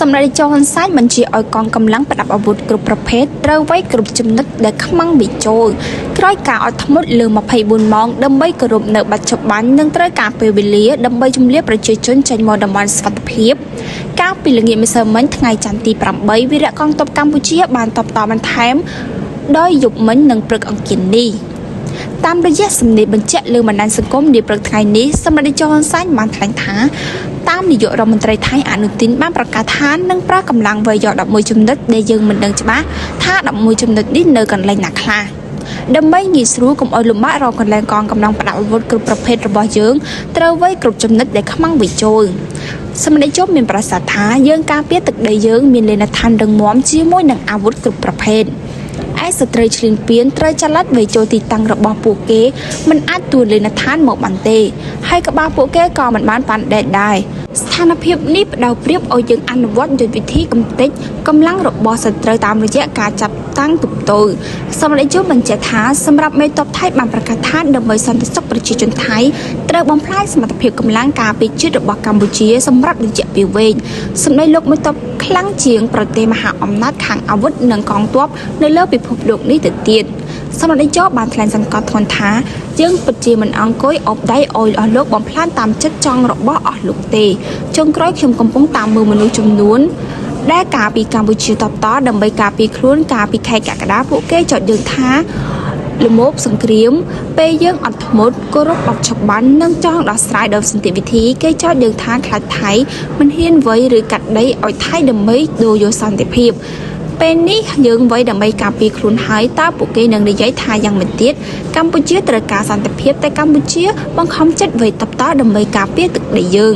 សម្រាប់ចោលសាច់បញ្ជាឲ្យកងកម្លាំងប្រដាប់អាវុធគ្រប់ប្រភេទត្រូវវាយគ្រប់ចំណុចដែលខ្មាំងវិចូលក្រោយការអត់ធ្មត់លើ24ម៉ោងដើម្បីគោរពនៅបច្ចុប្បន្ននិងត្រូវការពេលវេលាដើម្បីជំនះប្រជាជនចេញមកតំបន់សុវត្ថិភាពកាលពីល្ងាចម្សិលមិញថ្ងៃច័ន្ទទី8វីរៈកងទ័ពកម្ពុជាបានតបតបន្ថែមដោយយប់មិញនិងព្រឹកអង្គារនេះតាមរយៈសម្ដែងបញ្ជាក់លើបណ្ដាញសង្គមនាព្រឹកថ្ងៃនេះសម្ដេចចៅហ៊ុនសែនបានថ្លែងថាតាមនាយករដ្ឋមន្ត្រីថៃអនុទិនបានប្រកាសថានឹងប្រើកម្លាំងវាយយក11ចំណុចដែលយើងមិនដឹងច្បាស់ថា11ចំណុចនេះនៅកន្លែងណាខ្លះដើម្បីងាយស្រួលកុំឲ្យលំបាករកកន្លែងកងកម្លាំងប្រដាប់អាវុធគ្រប់ប្រភេទរបស់យើងត្រូវវាយគ្រប់ចំណុចដែលខ្មាំងវិចូលសម្ដេចជប់មានប្រសាសន៍ថាយើងការពារទឹកដីយើងមានលេនដ្ឋានរឹងមាំជាមួយនឹងអាវុធគ្រប់ប្រភេទឯស្ត្រីឈ្លានពានត្រូវចល័តវាយចូលទីតាំងរបស់ពួកគេមិនអាចទួលេនដ្ឋានមកបានទេហើយក្បាលពួកគេក៏មិនបានប៉ាន់ដែតដែរស្ថានភាពនេះផ្ដៅប្រៀបឲ្យយើងអនុវត្តយុទ្ធវិធីកំទេចកម្លាំងរបស់សត្រូវតាមរយៈការចាប់តាំងទប់ទល់សម្ដេចជប់បញ្ជាក់ថាសម្រាប់មេតបថៃបានប្រកាសថាដើម្បីសន្តិសុខប្រជាជនថៃត្រូវបំផ្លាញសមត្ថភាពកម្លាំងការពារជាតិរបស់កម្ពុជាសម្រាប់រយៈពេលវែងសម្ដីលោកមេតបខ្លាំងជាងប្រទេសមហាអំណាចខាងអាវុធនិងកងទ័ពនៅលើពិភពលោកនេះទៅទៀតសម្ដេចជប់បានថ្លែងសង្កត់ធ្ងន់ថាយើងពិតជាមិនអង្គុយអបដៃអោយអស់លោកបំផ្លាញតាមចិត្តចង់របស់អស់លោកទេចុងក្រោយខ្ញុំកំពុងតាមមើលមនុស្សចំនួនដែលការពីកម្ពុជាតបតដើម្បីការពីខ្លួនការពីខែកក្កដាពួកគេចោទយើងថាលមោបសង្គ្រាមពេលយើងអត់ធ្មត់គោរពបបឆបាន់និងចង់ដោះស្រាយដោយសន្តិវិធីគេចោទយើងថាខ្លាចថៃមិនហ៊ានវាយឬកាត់ដីឲ្យថៃដើម្បីដូរយកសន្តិភាពពេលនេះយើងវាយដើម្បីការពារខ្លួនហើយតើពួកគេនឹងនិយាយថាយ៉ាងម៉េចទៀតកម្ពុជាត្រូវការសន្តិភាពតែកម្ពុជាបង្ខំចិត្តវាយតបតដើម្បីការពារទឹកដីយើង